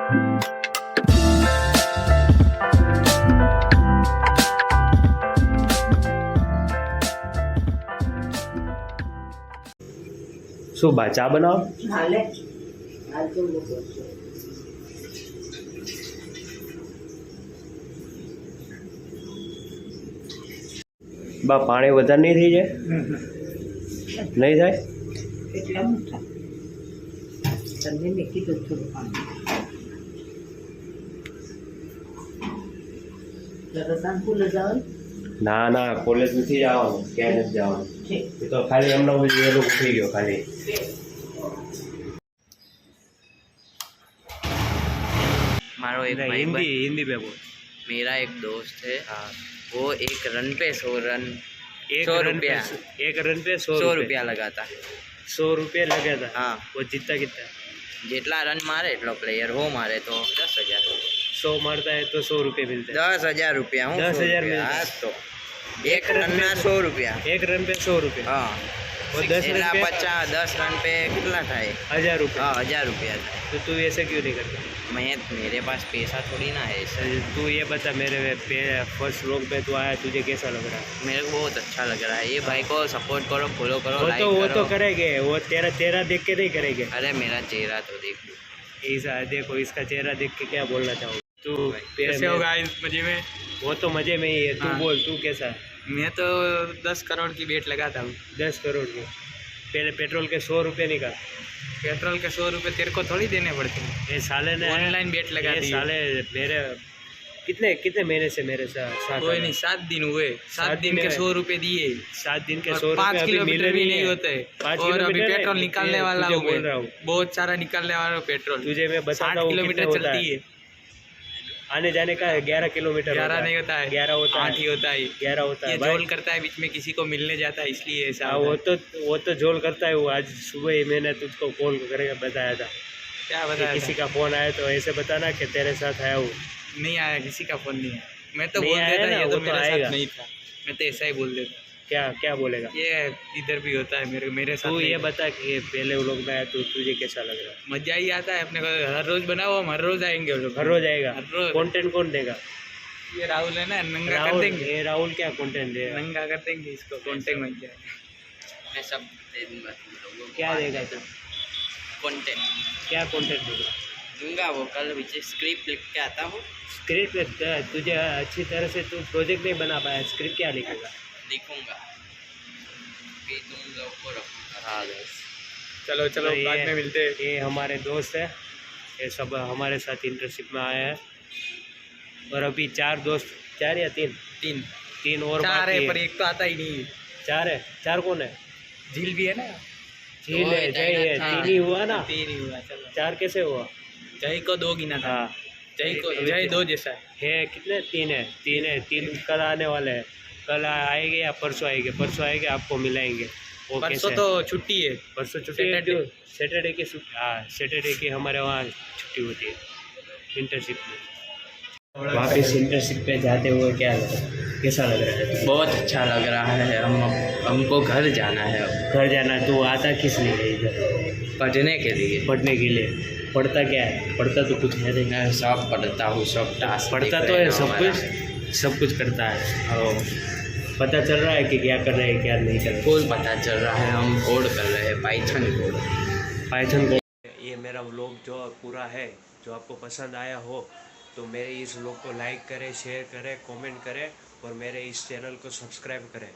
શું બા ચા બનાવો? હાલે હાલ તો મૂકો છો. બા પાણી વધારે નહીં થઈ જાય? નહીં થાય? એટલા મોટા તમને મેં કીધું થોડું પાણી તરત સ્કૂલે જવાનું. ના ના, કોલેજ નથી જવાનું, ક્યાંય નથી જવાનું. એ તો ખાલી હમણાં એ લોકો થઈ ગયો ખાલી. मारो एक भाई हिंदी हिंदी पे बोल. मेरा एक दोस्त है, हाँ, वो एक रन पे 100 रन एक 100 रन पे रुपया 100 रुपया लगाता है. 100 रुपये लगे था. हाँ, वो जीतता कितना? જેટલા રન મારે એટલો પ્લેયર હો મારે તો 10,000 100 मारता है तो 100 रुपये मिलते हैं. 10,000 रुपया હું 10,000 100 मिलता है. आज तो એક રનના 100 रुपया. एक रन पे 100 रुपये. हाँ, वो 10 रन એટલા पे 10 રન पे कितना થાય? 1000 रुपये. हाँ, 1000 रुपया થાય. तो तू ऐसे क्यों नहीं करता? मेरे पास पैसा थोड़ी ना है ऐसा. तू ये बता, मेरे फर्स्ट व्लॉग पे तू आया, तुझे कैसा लग रहा है? मेरे को बहुत अच्छा लग रहा है. ये भाई को सपोर्ट करो, फॉलो करो, वो लाइक तो करो. करेंगे. वो तेरा चेहरा देख के नहीं करेंगे. अरे मेरा चेहरा तो देख लो. ऐसा देखो, इसका चेहरा देख के क्या बोलना चाहोगे? तू कैसे होगा इस मजे में? वो तो मजे में ही है. तू हाँ. बोल, तू कैसा है? मैं तो 10 करोड़ की बेट लगाता हूँ. 10 करोड़ के. पहले पेट्रोल के 100 रुपये निकाल. पेट्रोल के 100 रुपये तेरे को थोड़ी देने पड़ते हैं. ये साले ने ऑनलाइन बेट लगा ये दी. साले मेरे कितने कितने महीने से मेरे साथ कोई नहीं, 7 दिन हुए. 7 दिन के 100 रुपये दिए. 7 दिन के और 100 5 रुपये अभी मिले किलोमीटर भी नहीं है. होते. 5 और अभी किलोमीटर पेट्रोल है. निकालने वाला तुझे हूँ बोल मैं. रहा हूँ. बहुत सारा निकालने वाला हूँ पेट्रोल. तुझे मैं बताता 60 हूँ किलोमीटर कितना होता चलती है. है. आने जाने का 11 किलोमीटर 11 नहीं होता है, 11 होता 8 है. ही होता है. 11 होता ये है भाई. जोल करता है, बीच में किसी को मिलने जाता है, इसलिए ऐसा हाँ, होता है. वो तो जोल करता है. वो आज सुबह ही मैंने तुझको कॉल करके बताया था क्या कि बताया किसी था? का फोन आया तो ऐसे बताना कि तेरे साथ आया हूँ. नहीं आया, किसी का फोन नहीं आया. मैं तो नहीं बोल आया देता ना, ये वो तो तो मेरे आएगा. साथ नहीं था. मैं तो ऐसा ही बोल देता. क्या क्या बोलेगा? ये इधर भी होता है मेरे साथ. तू नहीं ये होता. बता कि पहले वो लोग में आया तो तुझे कैसा लग रहा है? मजा ही आता है. अपने को हर रोज बनाओ, हम हर रोज आएंगे. वो लोग हर रोज आएगा. हर रोज. कंटेंट कौन देगा? ये राहुल है ना, नंगा कर राहुल. देंगे. ये राहुल क्या कंटेंट देगा? नंगा कर देंगे इसको. कॉन्टेंट बन जाए. मैं सब दे दूंगा तुम लोगों को. क्या देगा तू? कंटेंट क्या कंटेंट देगा? दूंगा. वो कल पीछे स्क्रिप्ट लिख के आता हूँ, स्क्रिप्ट तुझे अच्छी तरह से तू प्रोजेक्ट नहीं बना पाया, स्क्रिप्ट क्या लिखेगा? लिखूंगा, फिर तुम लोग को रखूंगा. हाँ चलो चलो, तो बाद में मिलते हैं. ये हमारे दोस्त है. ये सब हमारे साथ इंटर्नशिप में आए हैं. और अभी 4 दोस्त, 4 या 3 तीन और 4 बाकी है, है. पर एक तो आता ही नहीं. 4 है. 4 कौन है? झील भी है ना. झील है, जय है. हाँ. 3 ही हुआ ना. 3 ही हुआ. चलो, 4 कैसे हुआ? जय को 2 गिना था. हाँ, जय 2 जैसा है. कितने? 3 है. 3 कल आने वाले हैं. कल आएंगे या परसों आएंगे? परसों आएंगे, आपको मिलाएंगे. वो परसों कैसे? तो छुट्टी है. परसों छुट्टी है. Saturday. सैटरडे की छुट्टी. हाँ, सैटरडे की हमारे वहाँ छुट्टी होती है इंटर्नशिप में. वापस इंटर्नशिप पे जाते हुए क्या लग रहा है? कैसा लग रहा है? बहुत अच्छा लग रहा है. हमको घर जाना है अब. घर जाना है. तो आता किस लिए है इधर? पढ़ने के लिए. पढ़ने के लिए. पढ़ता क्या है? पढ़ता तो कुछ है नहीं. मैं सब पढ़ता हूँ, सब टास्क पढ़ता तो है, सब कुछ करता है. और पता चल रहा है कि क्या कर रहे हैं, क्या नहीं कर रहे. कोई पता चल रहा है. हम कोड कर रहे हैं, पाइथन कोड. पाइथन को. ये मेरा व्लॉग जो पूरा है, जो आपको पसंद आया हो तो मेरे इस व्लॉग को लाइक करें, शेयर करें, कमेंट करें और मेरे इस चैनल को सब्सक्राइब करें.